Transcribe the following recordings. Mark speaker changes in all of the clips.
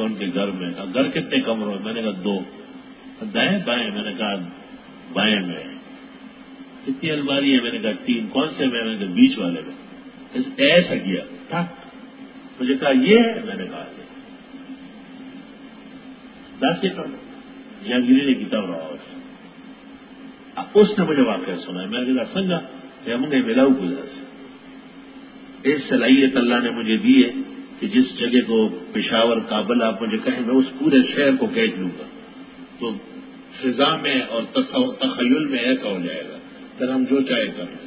Speaker 1: ان کے گھر میں کہا گھر کتنے کمروں میں؟ میں نے کہا 2. دائیں بائیں؟ میں نے کہا بائیں میں. کتنی الماری ہے؟ میں نے کہا 3. کون سے میں نے کہا بیچ والے میں. ایسا کیا تھا. مجھے کہا یہ ہے؟ میں نے کہا دس جہانگیری نے کتاب رہا. اس نے مجھے واقعہ سنا. میں نے کہا سنگا کہ ہم نے ملاؤ گزرا سے اس صلاحیت اللہ نے مجھے دی ہے کہ جس جگہ کو پشاور کابل آپ مجھے کہیں میں اس پورے شہر کو کہہ لوں گا تو فضا میں اور تخیل میں ایسا ہو جائے گا پھر ہم جو چاہے کر لیں.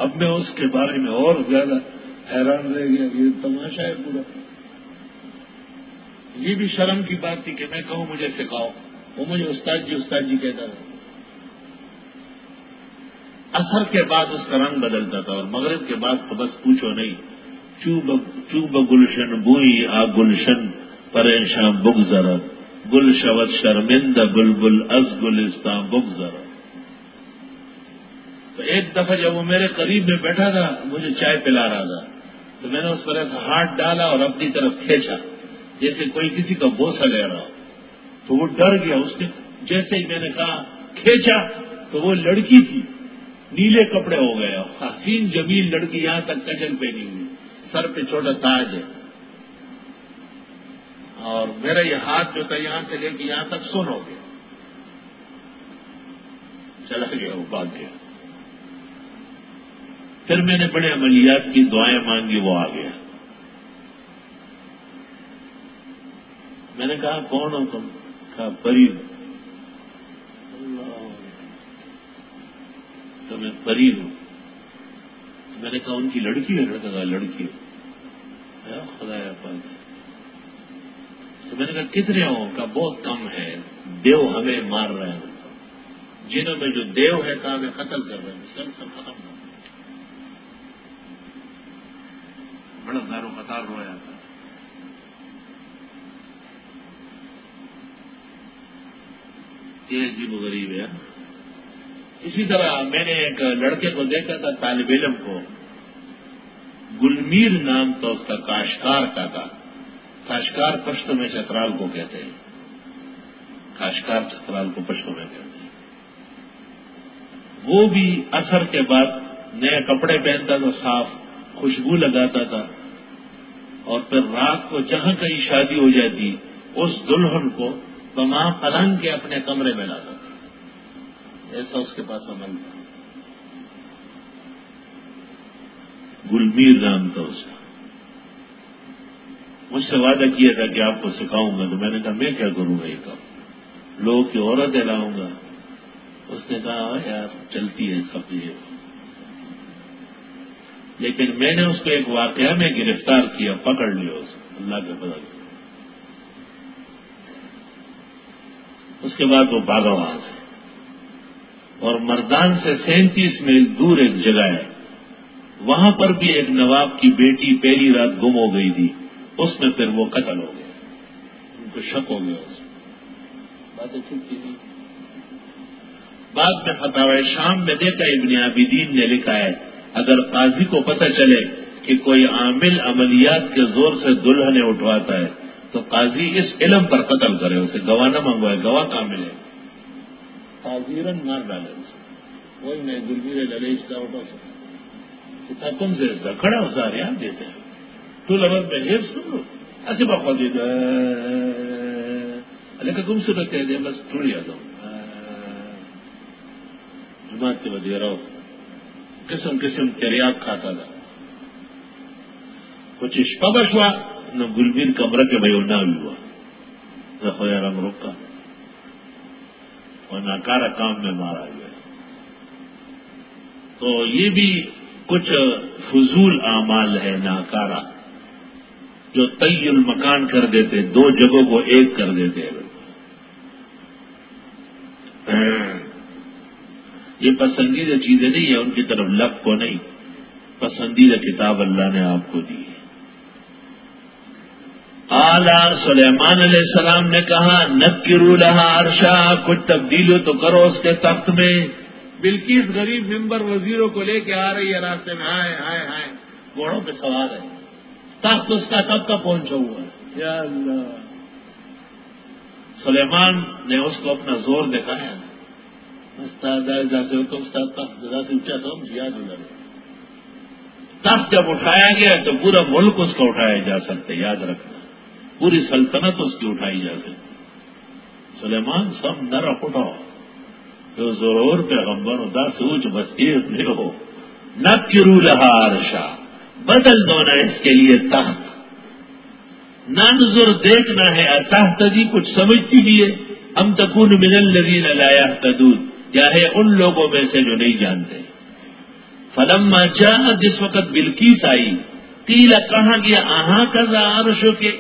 Speaker 1: اب میں اس کے بارے میں اور زیادہ حیران رہ گیا. یہ تماشا ہے پورا. یہ بھی شرم کی بات تھی کہ میں کہوں مجھے سکھاؤ. وہ مجھے استاد جی کہتا تھا. عصر کے بعد اس کا رنگ بدلتا تھا اور مغرب کے بعد تو بس پوچھو نہیں. چوب گلشن بوئی آ گلشن پریشاں بگذرا گل شوت شرمندہ بلبل از گلستان بگذرا. تو ایک دفعہ جب وہ میرے قریب میں بیٹھا تھا مجھے چائے پلا رہا تھا تو میں نے اس پر ایسا ہاتھ ڈالا اور اپنی طرف کھینچا جیسے کوئی کسی کا بوسہ لے رہا ہو. تو وہ ڈر گیا. اس نے جیسے ہی میں نے کہا کھینچا تو وہ لڑکی تھی. نیلے کپڑے ہو گئے. حسین جمیل لڑکی. یہاں تک کجل پہنی ہوئی. سر پہ چھوٹا تاج ہے. اور میرا یہ ہاتھ جو تھا یہاں سے لے کے یہاں تک سن ہو گیا. چلا گیا وہ بھاگ گیا. پھر میں نے بڑے عملیات کی دعائیں مانگی. وہ آ گیا. میں نے کہا کون ہو تم؟ کہا فرید. تو میں فرید ہوں. میں نے کہا ان کی لڑکی ہے؟ لڑکا کہا لڑکی ہے. خدایا پاک. تو میں نے کہا کتنے ہو؟ کہا بہت کم ہے. دیو ہمیں مار رہے ہیں. جنہوں میں جو دیو ہے کہا ہمیں قتل کر رہے ہیں. سب ختم ہو. بڑا دار و قطار رویا تھا. یہ عجیب و غریب ہے. اسی طرح میں نے ایک لڑکے کو دیکھا تھا طالب علم کو. گلمیر نام تو اس کا کاشکار کا تھا. کاشکار پشتو میں چترال کو کہتے ہیں. کاشکار چترال کو پشتو میں کہتے ہیں. وہ بھی عصر کے بعد نئے کپڑے پہنتا تھا. صاف خوشبو لگاتا تھا. اور پھر رات کو جہاں کہیں شادی ہو جاتی اس دلہن کو وہاں پلنگ کے اپنے کمرے میں لاتا تھا. ایسا اس کے پاس عمل تھا. گلمیر نام تھا اس کا. مجھ سے وعدہ کیا تھا کہ آپ کو سکھاؤں گا. تو میں نے کہا میں کیا کروں گا یہ کام. لوگوں کی عورتیں لاؤں گا. اس نے کہا یار چلتی ہے سب یہ. لیکن میں نے اس کو ایک واقعہ میں گرفتار کیا. پکڑ لیا اس کو اللہ کے فضل سے. اس کے بعد وہ بھاگا وہاں سے. اور مردان سے 37 میل دور ایک جگہ ہے. وہاں پر بھی ایک نواب کی بیٹی پہلی رات گم ہو گئی تھی. اس میں پھر وہ قتل ہو گیا. ان کو شک ہو گیا اس میں. باتیں ٹھیک تھی نہیں. بعد میں فتاوی شام میں دیکھا ابن عابدین نے لکھا ہے اگر قاضی کو پتہ چلے کہ کوئی عامل عملیات کے زور سے دلہنیں اٹھواتا ہے تو قاضی اس علم پر قتل کرے. اسے گواہ نہ منگوائے. گواہ کہاں ملے؟ قاضیرن مار ڈالے اسے. وہی میں گلبیر لڑے اس کا اٹھا سکتا تم سے اس کا کھڑا ہو سارے یاد دیتے ہیں. تو لفظ میں یہ سن لو ایسے بخوا دے کا گم سے رکھتے دے بس ٹوڑی آ جاؤں جماعت کے بدے رہو. قسم قسم تریاک کھاتا تھا. کچھ اشپبش ہوا نہ گلبیر کمرہ کے بھائی نہ بھی ہوا. رکھویا رنگ روکا اور ناکارہ کام میں مارا گیا. تو یہ بھی کچھ فضول اعمال ہے ناکارہ جو طی المکان کر دیتے. 2 جگہوں کو ایک کر دیتے. یہ پسندیدہ چیزیں نہیں ہیں. ان کی طرف لب کو نہیں. پسندیدہ کتاب اللہ نے آپ کو دی. اعلیٰ سلیمان علیہ السلام نے کہا نکروا لہا عرشا. کچھ تبدیلی تو کرو اس کے تخت میں. بلقیس غریب ممبر وزیروں کو لے کے آ رہی ہے راستے میں، ہائے ہائے ہائے، گھوڑوں پہ سوار ہے، تخت اس کا کب کا پہنچا ہوا ہے، یا اللہ۔ سلیمان نے اس کو اپنا زور دکھایا، جیسے تخت اونچا تھا یاد ہو جائے، تخت جب اٹھایا گیا تو پورا ملک اس کا اٹھایا جا سکتا، یاد رکھنا، پوری سلطنت اس کی اٹھائی جا سکتی۔ سلیمان سب نہ رکھ اٹھاؤ جو ضرور پیغمبر ہوتا سوچ بصیر نہیں ہو، نہ کرو لہا عرشا، بدل دو نا اس کے لیے تخت، نہ نظر دیکھنا ہے تحت جی کچھ سمجھتی بھی ہے، ہم تکون من الذین لا یہتدون، کیا ہے ان لوگوں میں سے جو نہیں جانتے۔ فلما جاء، جس وقت بلقیس آئی، قیل کہا گیا آہاں کذا عرشو کے،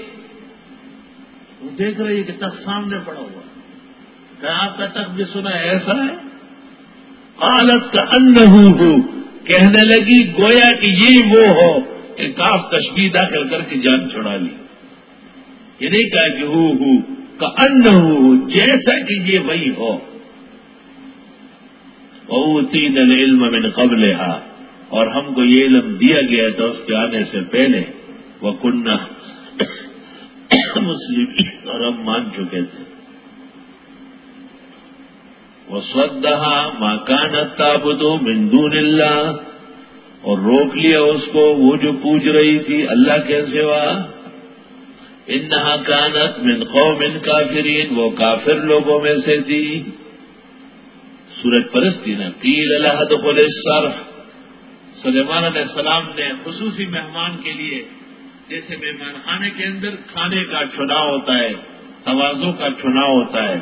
Speaker 1: وہ دیکھ رہی ہے کہ تخت سامنے پڑا ہوا، کہ آپ کا تخت بھی سنا ہے ایسا ہے، قالت کأنہ ہو، کہنے لگی گویا کہ یہ وہ ہو، کہ کاف تشبیہ داخل کر کے جان چھڑا لی، یہ نہیں کہا کہ ہو کأنہ ہو، جیسا کہ یہ وہی ہو۔ وَأُوتِينَا الْعِلْمَ مِنْ قَبْلِهَا، اور ہم کو یہ علم دیا گیا تھا اس کے آنے سے پہلے، وَكُنَّا مسلمین، اور ہم مان چکے تھے۔ وَصَدَّهَا مَا كَانَتْ تَعْبُدُ مِن دُونِ اللَّهِ، اور روک لیا اس کو وہ جو پوج رہی تھی اللہ کے سوا، إِنَّهَا كَانَتْ مِن قَوْمٍ كَافِرِينَ، وہ کافر لوگوں میں سے تھی، سورج پرستی نا۔ قیل لها ادخل الصرح، سلیمان علیہ السلام نے خصوصی مہمان کے لیے، جیسے مہمان خانے کے اندر کھانے کا چناؤ ہوتا ہے، تواضع کا چناؤ ہوتا ہے،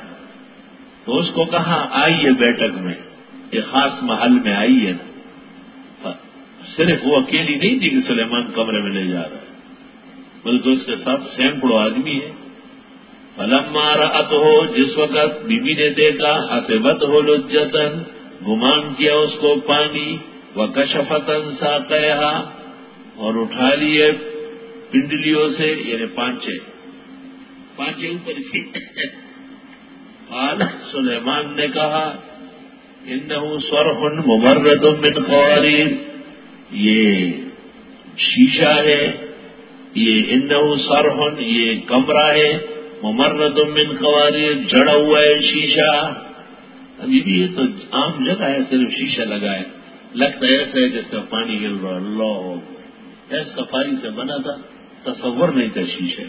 Speaker 1: تو اس کو کہا آئیے بیٹھک میں، یہ خاص محل میں آئیے نا۔ صرف وہ اکیلی نہیں تھی کہ سلیمان کمرے میں لے جا رہا ہے، بلکہ اس کے ساتھ سینکڑوں آدمی ہیں۔ فلما رأتہ، جس وقت بیوی نے دیکھا، حسبتہ لجتن، گمان کیا اس کو پانی، وکشفت ساقیہا، اور اٹھا لیے پنڈلیوں سے، یعنی پانچے اوپر اسی۔ قال، سلیمان نے کہا انہ صرح ممرد من قواریر، یہ شیشہ ہے، یہ انہ صرح، یہ کمرہ ہے، ممرد من قواریر، جڑا ہوا ہے شیشہ۔ ابھی بھی یہ تو عام جگہ ہے، صرف شیشہ لگا ہے، لگتا ہے ایسا ہے جیسے پانی گر رہا، اللہ ایس صفائی سے بنا تھا، تصور نہیں تھا شیشے۔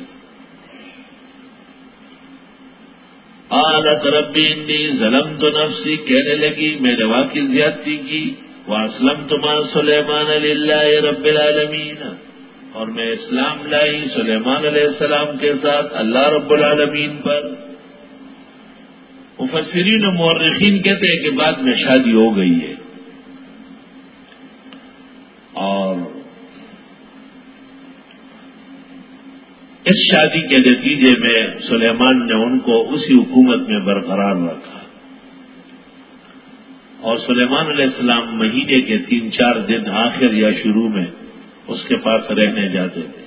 Speaker 1: قالت ربی انی ظلمت نفسی، کہنے لگی میں نے واقعی زیادتی کی، واسلمت مع سلیمان للہ رب العالمین، اور میں اسلام لائی سلیمان علیہ السلام کے ساتھ اللہ رب العالمین پر۔ مفسرین و مورخین کہتے ہیں کہ بعد میں شادی ہو گئی ہے، اور اس شادی کے نتیجے میں سلیمان نے ان کو اسی حکومت میں برقرار رکھا، اور سلیمان علیہ السلام مہینے کے 3-4 دن آخر یا شروع میں اس کے پاس رہنے جاتے تھے۔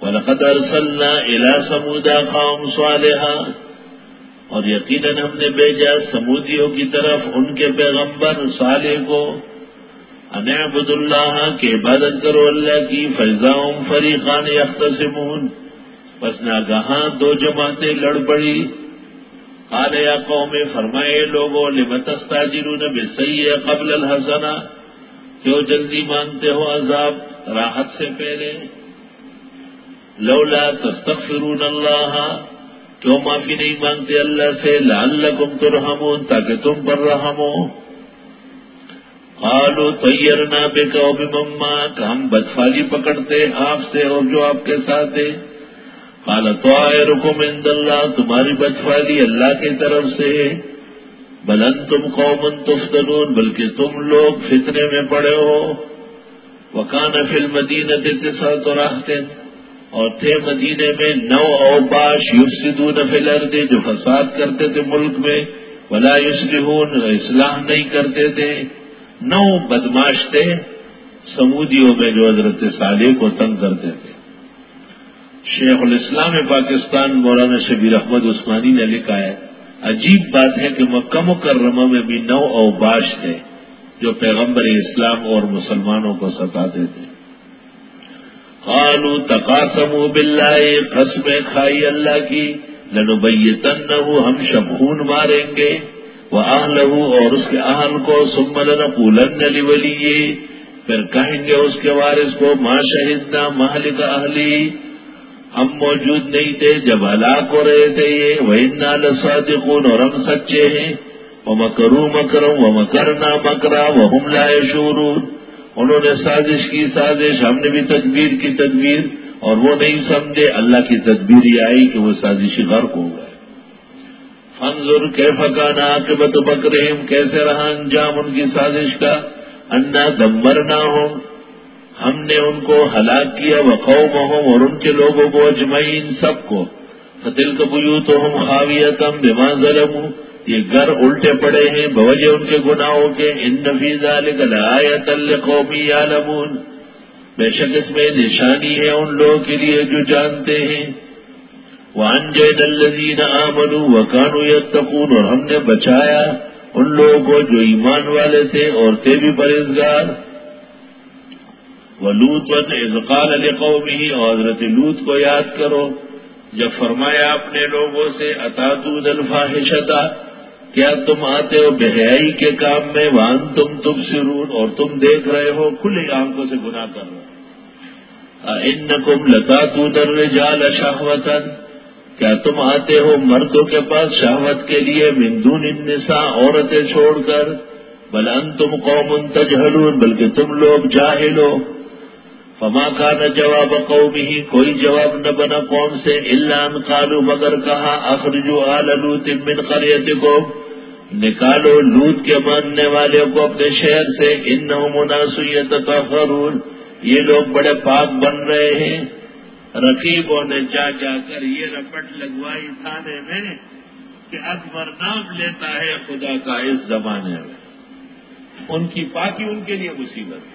Speaker 1: وَلَقَدْ أَرْسَلْنَا إِلَىٰ ثَمُودَ أَخَاهُمْ صَالِحًا، اور یقیناً ہم نے بھیجا سمودیوں کی طرف ان کے پیغمبر صالح کو، ان اعبدوا اللہ، کہ عبادت کرو اللہ کی، فَإِذَا هُمْ فَرِيقَانِ يَخْتَصِمُونَ، پس ناگہاں دو جماعتیں لڑ پڑی۔ قال یا قوم، فرمائے لوگوں، لم تستعجلون بالسیئۃ قبل الحسنہ، کیوں جلدی مانتے ہو عذاب راحت سے پہلے؟ لولا تستغفرون اللہ، کیوں معافی نہیں مانگتے اللہ سے؟ لعلکم ترحمون، تاکہ تم پر رحم ہو۔ قالوا طیرنا بک وبمن معک، ہم بدفالی پکڑتے آپ سے اور جو آپ کے ساتھ ہے۔ قال طائرکم عند اللہ، تمہاری بدفالی اللہ کی طرف سے ہے۔ بل انتم قوم تفتنون، بلکہ تم لوگ فتنے میں پڑے ہو۔ وکان فی المدینۃ 9 رہط، اور تھے مدینے میں 9 اوباش، یفسدون فی الارض، جو فساد کرتے تھے ملک میں، ولا یصلحون، اصلاح نہیں کرتے تھے۔ 9 بدماش تھے سمودیوں میں جو حضرت صالح کو تنگ کرتے تھے۔ شیخ الاسلام پاکستان مولانا شبیر احمد عثمانی نے لکھا ہے عجیب بات ہے کہ مکہ مکرمہ میں بھی 9 اوباش تھے جو پیغمبر اسلام اور مسلمانوں کو ستاتے تھے. قالوا تقاسموا باللہ، قسمیں کھائی اللہ کی، لنبیتنہ، ہم شبخون ماریں گے، وأہلہ، اور اس کے اہل کو، ثم لنقولن لولیہ، پھر کہیں گے اس کے وارث کو، ما شہدنا مہلک اہلی، ہم موجود نہیں تھے جب ہلاک ہو رہے تھے یہ، وإنا لصادقون، اور ہم سچے ہیں، ومکروا مکرا ومکرنا مکرا وہم لا یشعرون، انہوں نے سازش کی سازش، ہم نے بھی تدبیر کی تدبیر، اور وہ نہیں سمجھے. اللہ کی تدبیر یہ آئی کہ وہ سازشی غرق ہو گئے. فانظر کیف کان عاقبۃ مکرہم، کیسے رہا انجام ان کی سازش کا. انا دمرناہم، ہم نے ان کو ہلاک کیا، وقومہم، اور ان کے لوگوں کو، اجمعین، سب کو. فتلک بیوتہم خاویۃ بما ظلموا، یہ گھر الٹے پڑے ہیں بوجہ ان کے گناہوں کے. ان فی ذلک لآیۃ لقوم یعلمون، بے شک اس میں نشانی ہے ان لوگوں کے لیے جو جانتے ہیں. وانجینا الذین آمنوا وکانوا یتقون، اور ہم نے بچایا ان لوگوں کو جو ایمان والے تھے اور تھے بھی پرہیزگار. ولوطا اذ قال لقومہ، اور حضرت لوط کو یاد کرو جب فرمایا اپنے لوگوں سے، اتاتون الفاحشۃ، کیا تم آتے ہو بے حیائی کے کام میں، وانتم تبصرون، اور تم دیکھ رہے ہو، کھلی آنکھوں سے گناہ کر رہے ہو. انکم لتاتون الرجال شہوۃ، کیا تم آتے ہو مردوں کے پاس شہوت کے لیے، من دون النساء، عورتیں چھوڑ کر. بل انتم قوم تجہلون، بلکہ تم لوگ جاہل ہو. فما کان جواب قومہ، کوئی جواب نہ بنا قوم سے، الا ان قالوا، مگر کہا، اخرجوا آل لوط من قریتکم، نکالو لوط کے ماننے والے کو اپنے شہر سے، انہم اناس یتطہرون، یہ لوگ بڑے پاک بن رہے ہیں. رقیبوں نے جا کر یہ رپٹ لگوائی تھانے میں کہ اکبر نام لیتا ہے خدا کا اس زمانے میں. ان کی پاکی ان کے لیے مصیبت ہے.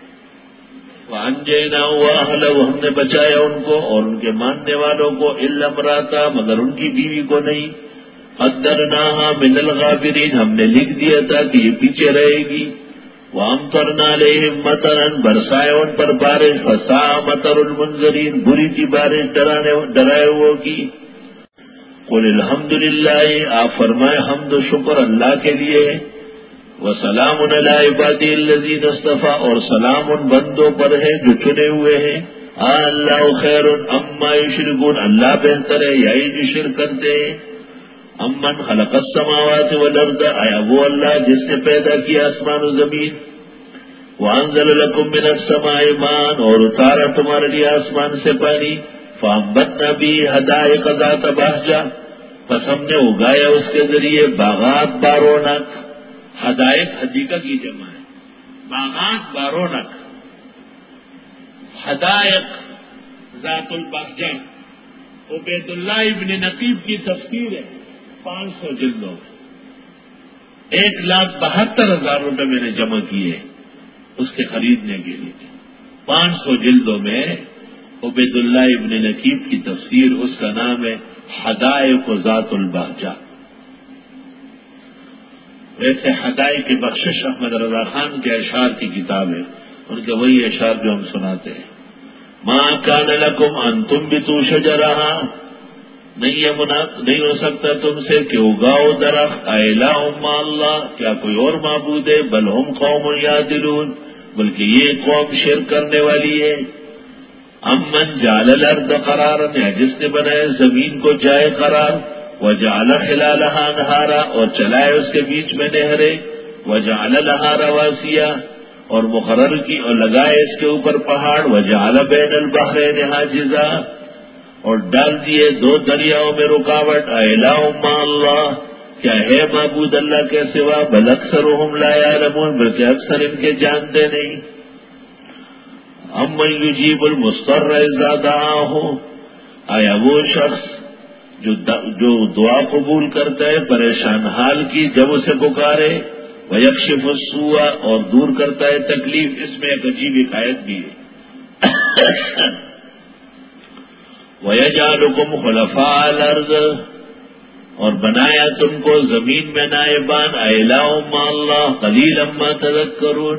Speaker 1: وَأَنْجَيْنَاهُ وَأَهْلَهُ، ہم نے بچایا ان کو اور ان کے ماننے والوں کو، إِلَّا امْرَأَتَهُ، مگر ان کی بیوی کو نہیں. قَدَّرْنَاهَا مِنَ الْغَابِرِينَ، ہم نے لکھ دیا تھا کہ یہ پیچھے رہے گی. وَأَمْطَرْنَا عَلَيْهِمْ مَطَرًا، برسائے ان پر بارش، فَسَاءَ مَطَرُ الْمُنذَرِينَ، بری تھی بارش ڈرائے ہوئے کی. قُلِ الْحَمْدُ لِلَّهِ، آپ فرمائے حمد و شکر اللہ کے لیے. وَسَلَامٌ عَلَىٰ عِبَادِهِ الَّذِينَ اصْطَفَىٰ، اور سلام ان بندوں پر ہے جو چنے ہوئے ہیں. اللَّهُ خَيْرٌ عَمَّا يُشْرِكُونَ، اللہ بہتر ہے یا جو شرک کرتے ہیں. امن خلق السماوات والارض، آیا وہ اللہ جس نے پیدا کیا آسمان و زمین. وانزل لكم من السماء ماء، اور اتارا تمہارے لیے آسمان سے پانی. فانبتنا به حدائق ذات بہجہ، پس ہم نے اگایا اس کے ذریعے باغات بارونق. حدائق حدیقہ کی جمع ہے، باغات بارونق. حدائق ذات البہجہ عبید اللہ ابن نقیب کی تفسیر ہے، 500 جلدوں میں. 1,72,000 روپے میں نے جمع کیے اس کے خریدنے کے لیے. 500 جلدوں میں عبید اللہ ابن نقیب کی تفسیر، اس کا نام ہے حدائق ذات البہجہ. ویسے حدائق کی بخشش احمد رضا خان کے اشعار کی کتاب ہے، ان کے وہی اشعار جو ہم سناتے ہیں. ما کان لکم ان تنبتوا شجرہا، نہیں ہو سکتا تم سے کہ اگاؤ درخت. الہ مع اللہ، کیا کوئی اور معبود ہے. بل ہم قوم یعدلون، بلکہ یہ قوم شرک کرنے والی ہے. امن جعل الارض قرارا، جس نے بنایا زمین کو جائے قرار. وجعل خلالها انہارا، اور چلائے اس کے بیچ میں نہریں. وجعل لها رواسیا، اور مقرر کی اور لگائے اس کے اوپر پہاڑ. وجعل بین البحرین حاجزا، اور ڈال دیے 2 دریاؤں میں رکاوٹ. الہ مع اللہ، کیا ہے معبود اللہ کے سوا. بل اکثرهم لا یعلمون، بلکہ اکثر ان کے جانتے نہیں. امن یجیب المضطر اذا دعاہ، آیا وہ شخص جو دعا قبول کرتا ہے پریشان حال کی جب اسے پکارے. ویکشف السوء، اور دور کرتا ہے تکلیف. اس میں ایک عجیب آیت بھی ہے. وَيَجْعَلُكُمْ خُلَفَاءَ الْأَرْضِ، اور بنایا تم کو زمین میں نائبان الہ مع اللہ قلیلا ما تذکرون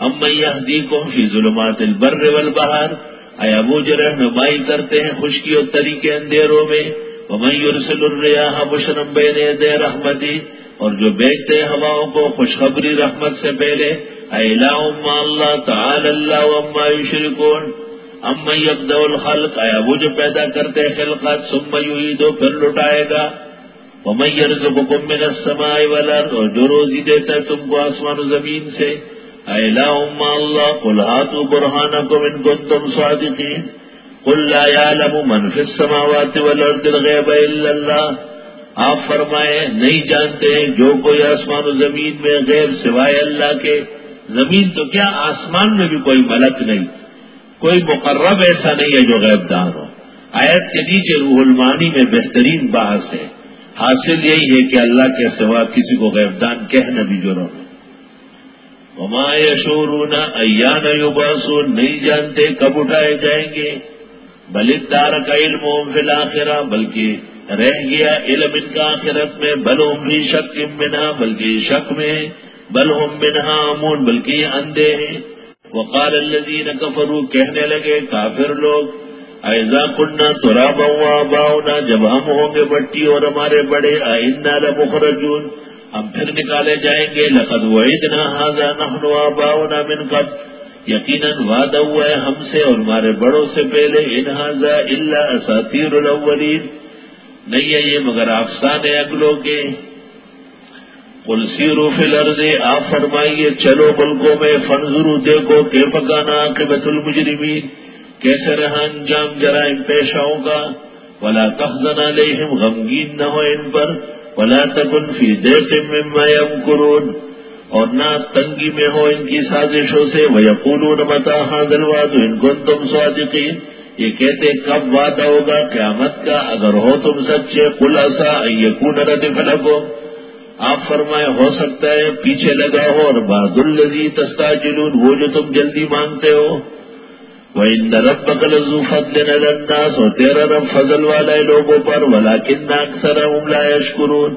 Speaker 1: امن یہدیکم فی ظلمات البر والبحر آیا وہ جو رہنمائی کرتے ہیں خشکی اور تری کے اندھیروں میں ومن یرسل الریاح بشرا بین یدی رحمتی اور جو بھیجتے ہواؤں کو خوشخبری رحمت سے پہلے الہ مع اللہ تعالی اللہ عما یشرکون امن یبدأ الخلق آیا وہ جو پیدا کرتے ہیں خلقات ثم یعیدہ پھر لٹائے گا ومن یرزقکم من السماء والارض اور جو روزی دیتا ہے تم کو آسمان و زمین سے الہ مع اللہ قل ہاتوا برہانکم ان کنتم صادقین قل لا یعلم من فی السماوات والارض الغیب الا اللہ آپ فرمائیں نہیں جانتے ہیں جو کوئی آسمان و زمین میں غیب سوائے اللہ کے زمین تو کیا آسمان میں بھی کوئی ملک نہیں کوئی مقرب ایسا نہیں ہے جو غیب دان ہو آیت کے نیچے روح المعانی میں بہترین بحث ہے حاصل یہی ہے کہ اللہ کے سوا کسی کو غیب دان کہنا بھی جرم ہے وما یشعرون ایان یبعثون نہیں جانتے کب اٹھائے جائیں گے بل ادارک علمہم فی الآخرہ بلکہ رہ گیا علم ان کا آخرت میں بل ہم فی شک منہا بلکہ شک میں بل ہم منہا عمون بلکہ یہ اندھے ہیں وقال الذین کفروا کہنے لگے کافر لوگ اذا کننا ترابا وآباؤنا جب ہم ہوں گے مٹی اور ہمارے بڑے ائنا لمخرجون ہم پھر نکالے جائیں گے لقد وعدنا ھذا نحن وآباؤنا من قبل یقیناً وعدہ ہوا ہے ہم سے اور ہمارے بڑوں سے پہلے ان ھذا الا اساطیر الاولین نہیں ہے یہ مگر افسانے اگلوں کے قل سیروا فی الارض آپ فرمائیے چلو ملکوں میں فانظروا دیکھو کیف کان عاقبۃ المجرمین کیسے رہا انجام جرائم پیشاؤں کا ولا تحزن علیہم غمگین نہ ہو ان پر ولا تکن فی ضیق مما یمکرون اور نہ تنگی میں ہو ان کی سازشوں سے ویقولون متی ھذا الوعد ان کنتم صادقین یہ کہتے کب وعدہ ہوگا قیامت کا اگر ہو تم سچے قل عسیٰ ان یکون ردف لکم آپ فرمائے ہو سکتا ہے پیچھے لگا ہو اور بعض الذی تستعجلون وہ جو تم جلدی مانگتے ہو وَإِنَّ رَبَّكَ لَذُو فَضْلٍ عَلَى النَّاسِ اور تیرا رب فضل والا ہے لوگوں پر وَلَكِنَّ أَكْثَرَهُمْ لَا يَشْكُرُونَ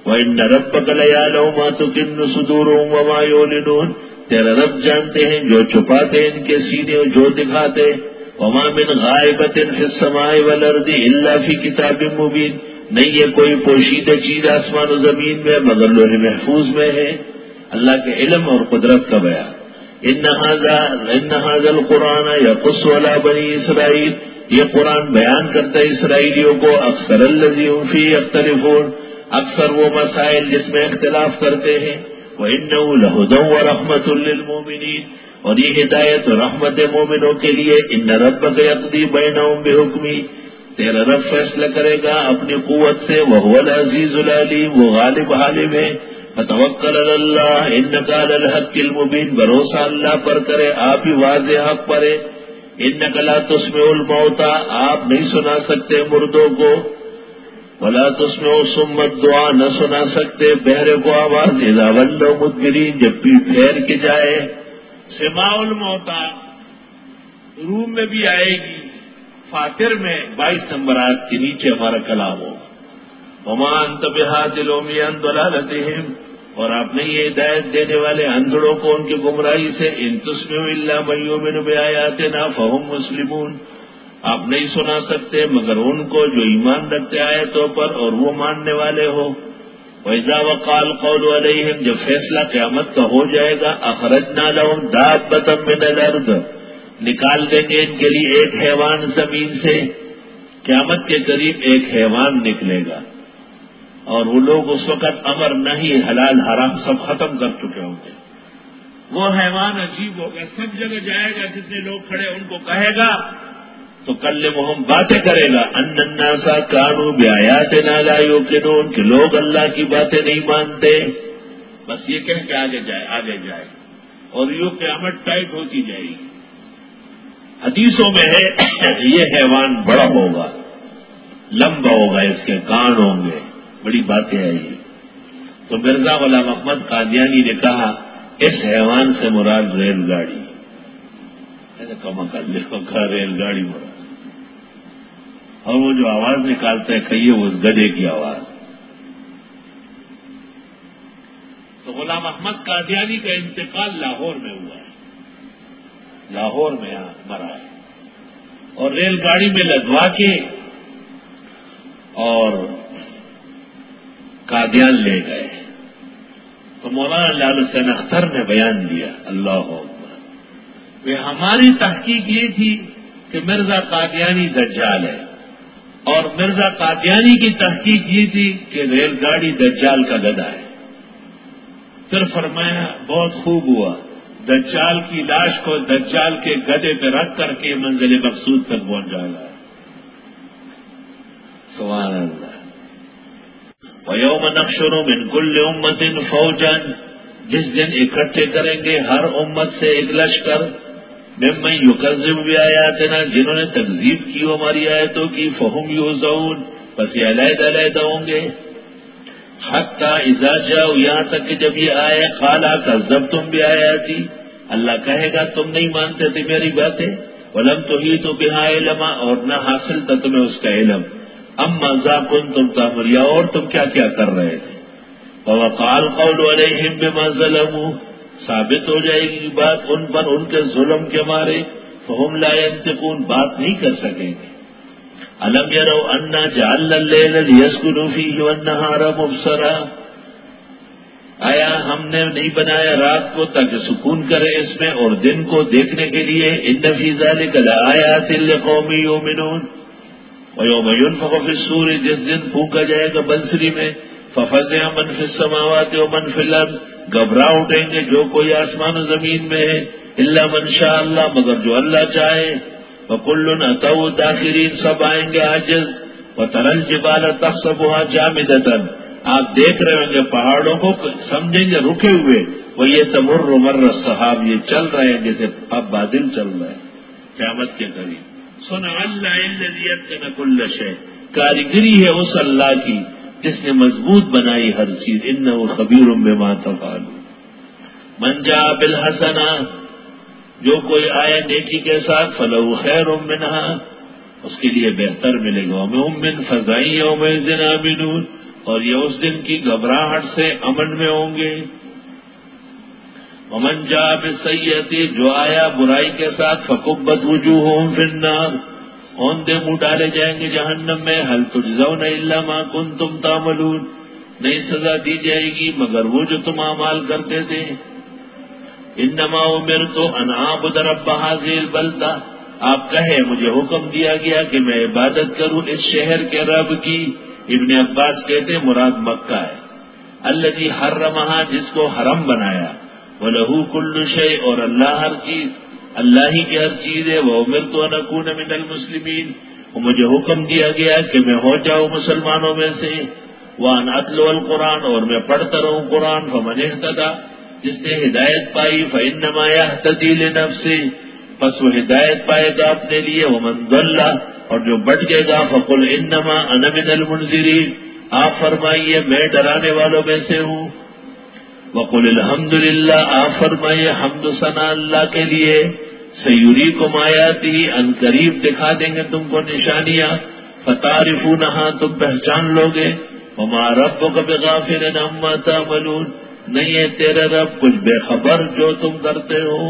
Speaker 1: وَإِنَّ رَبَّكَ لَيَعْلَمُ مَا تُكِنُّ صُدُورُهُمْ وَمَا يُعْلِنُونَ تیرا رب جانتے ہیں جو چھپاتے ان کے سینے اور جو دکھاتے وَمَا مِنْ غَائِبَةٍ فِي السَّمَاءِ وَالْأَرْضِ إِلَّا فِي كِتَابٍ مُبِينٍ نہیں یہ کوئی پوشیدہ چیز آسمان و زمین میں مگر لوح محفوظ میں ہے اللہ کے علم اور قدرت کا بیان ان هذا القرآن یقص علی بنی اسرائیل یہ قرآن بیان کرتا ہے اسرائیلیوں کو اکثر الذی هم فیہ یختلفون اکثر وہ مسائل جس میں اختلاف کرتے ہیں وانہ لہدی ورحمۃ للمؤمنین اور یہ ہدایت و رحمت مومنوں کے لیے ان ربک یقضی بینہم بحکمی تیرا رب فیصلہ کرے گا اپنی قوت سے وہو العزیز العلیم وہ غالب حالم ہے فتوکل علی اللہ انک علی الحق المبین بھروسہ اللہ پر کرے آپ ہی واضح حق پر ہے انک لا تسمع الموتى آپ نہیں سنا سکتے مردوں کو ولا تسمع الصم الدعاء نہ سنا سکتے بہرے کو آواز اذا ولوا مدبرین جب پیٹ پھیر کے جائے سماع الموتى روم میں بھی آئے گی فاتر میں 22 نمبر آیت کے نیچے ہمارا کلام ہوگا وما انت بہاد العمی عن ضلالتہم اور آپ نہیں یہ ہدایت دینے والے اندھڑوں کو ان کی گمراہی سے ان تسمع الا من یؤمن بآیاتنا فہم مسلمون آپ نہیں سنا سکتے مگر ان کو جو ایمان رکھتے آیتوں پر اور وہ ماننے والے ہو وَإِذَا وَقَعَ الْقَوْلُ عَلَيْهِمْ جب فیصلہ قیامت کا ہو جائے گا أَخْرَجْنَا لَهُمْ دَابَّةً مِّنَ الْأَرْضِ نکال دیں گے ان کے لیے ایک حیوان زمین سے قیامت کے قریب ایک حیوان نکلے گا اور وہ لوگ اس وقت امر نہیں حلال حرام سب ختم کر چکے ہوں گے وہ حیوان عجیب ہوگا سب جگہ جائے گا جتنے لوگ کھڑے ان کو کہے گا تو کلمہم باتیں کرے گا ان الناس کانوا بآیاتنا لا یوقنون کہ لوگ اللہ کی باتیں نہیں مانتے بس یہ کہہ کے آگے جائے اور یہ قیامت ٹائٹ ہوتی جائے گی حدیثوں میں ہے یہ حیوان بڑا ہوگا لمبا ہوگا اس کے کان ہوں گے بڑی باتیں آئی تو مرزا غلام احمد قادیانی نے کہا اس حیوان سے مراد ریل گاڑی کما کر دیکھو ریل گاڑی مراد اور وہ جو آواز نکالتا ہے کہیے وہ اس گدھے کی آواز تو غلام احمد قادیانی کا انتقال لاہور میں ہوا ہے، لاہور میں مرا ہے، اور ریل گاڑی میں لدوا کے اور قادیان لے گئے۔ تو مولانا لال حسین اختر نے بیان دیا، اللہ اکبر، وہ ہماری تحقیق یہ تھی کہ مرزا قادیانی دجال ہے، اور مرزا قادیانی کی تحقیق یہ تھی کہ ریل گاڑی دجال کا گدھا ہے۔ پھر فرمایا بہت خوب ہوا، دجال کی لاش کو دجال کے گدھے پہ رکھ کر کے منزل مقصود تک پہنچ جائے۔ سبحان اللہ۔ وَيَوْمَ نَحْشُرُ مِنْ كُلِّ أُمَّةٍ فَوْجًا، جس دن اکٹھے کریں گے ہر امت سے ایک لشکر، ممن یکذب بآیاتنا، جنہوں نے تکذیب کی ہماری آیتوں کی، فہم یوزعون، بس یہ علیحدہ علیحدہ ہوں گے۔ حتی اذا جاؤ، یہاں تک کہ جب یہ آئے، قالا کذبتم بآیاتی، اللہ کہے گا تم نہیں مانتے تھے میری باتیں، ولم تحیطوا بہا علما، اور نہ حاصل تھا تمہیں اس کا علم، اما ذا کنتم تعملون، یا اور تم کیا کیا کر رہے تھے۔ ووقع القول علیہم بما ظلموا، ثابت ہو جائے گی بات ان پر ان کے ظلم کے مارے، فہم لا ینطقون، بات نہیں کر سکیں گے۔ الم یروا انا جعلنا اللیل لیسکنوا فیہ والنہار مبصرا، آیا ہم نے نہیں بنایا رات کو تاکہ سکون کرے اس میں اور دن کو دیکھنے کے لیے، ان فی ذلک لآیات لقوم یؤمنون۔ وَيَوْمَ يُنفَخُ فِي الصُّورِ، جس دن پھونکا جائے گا بنسری میں، فَفَزِعَ مَنْ فِي السَّمَاوَاتِ وَمَنْ فِي الْأَرْضِ، گھبرا اٹھیں گے جو کوئی آسمان و زمین میں ہے، إِلَّا مَنْ شَاءَ اللَّهُ، مگر جو اللہ چاہے، وَكُلٌّ أَتَوْهُ دَاخِرِينَ، سب آئیں گے عاجز، وَتَرَى الْجِبَالَ تَخْصَفُهَا جَامِدَةً، آپ دیکھ رہے ہوں گے پہاڑوں کو سمجھیں گے رکے ہوئے، وَيَتَمُرُّ مَرَّ السَّحَابِ، یہ چل رہے ہیں جیسے اب بادل چل رہے ہیں قیامت کے قریب۔ صنع اللہ الذی اتقن کل شیء، کاریگری ہے اس اللہ کی جس نے مضبوط بنائی ہر چیز، انہ خبیر بما تفعلون۔ من جاء بالحسنہ، جو کوئی آئے نیکی کے ساتھ، فلہ خیر منہا، اس کے لیے بہتر ملے گا، وہم من فزع یومئذ آمنون، اور یہ اس دن کی گھبراہٹ سے امن میں ہوں گے۔ ومن جاء بالسیئۃ، جو آیا برائی کے ساتھ، فکبت وجوہہم فی النار، اوندے منہ ڈالے جائیں گے جہنم میں، هل تجزون الا ما کنتم تعملون، نہیں سزا دی جائے گی مگر وہ جو تم اعمال کرتے تھے۔ انما امرت ان اعبد رب هذه البلدہ، آپ کہے مجھے حکم دیا گیا کہ میں عبادت کروں اس شہر کے رب کی۔ ابن عباس کہتے مراد مکہ ہے، الذی حرمہا، جس کو حرم بنایا، وَلَهُ كُلُّ شَيْءٍ، اور اللہ ہر چیز، اللہ ہی کی ہر چیز ہے، وَأُمِرْتُ أَنْ أَكُونَ مِنَ الْمُسْلِمِينَ، اور مجھے حکم دیا گیا کہ میں ہو جاؤں مسلمانوں میں سے، وَأَنْ أَتْلُوَ الْقُرْآنَ، اور میں پڑھتا رہوں قرآن، فَمَنِ اهْتَدَىٰ، جس نے ہدایت پائی، فَإِنَّمَا يَهْتَدِي لِنَفْسِهِ، پس وہ ہدایت پائے گا اپنے لیے، وَمَنْ ضَلَّ، اور جو بھٹکے گا، فَقُلْ إِنَّمَا أَنَا مِنَ الْمُنذِرِينَ، آپ فرمائیے میں ڈرانے والوں میں سے ہوں۔ وَقُلِ الْحَمْدُ لِلَّهِ، آپ فرمائیے حمد و ثنا اللہ کے لیے، سَيُرِيكُمْ آيَاتِهِ، ان قریب دکھا دیں گے تم کو نشانیاں، فَتَعْرِفُونَهَا، تم پہچان لوگے، وَمَا رَبُّكَ بِغَافِلٍ عَمَّا تَعْمَلُونَ، نہیں ہے تیرے رب کچھ بے خبر جو تم کرتے ہو۔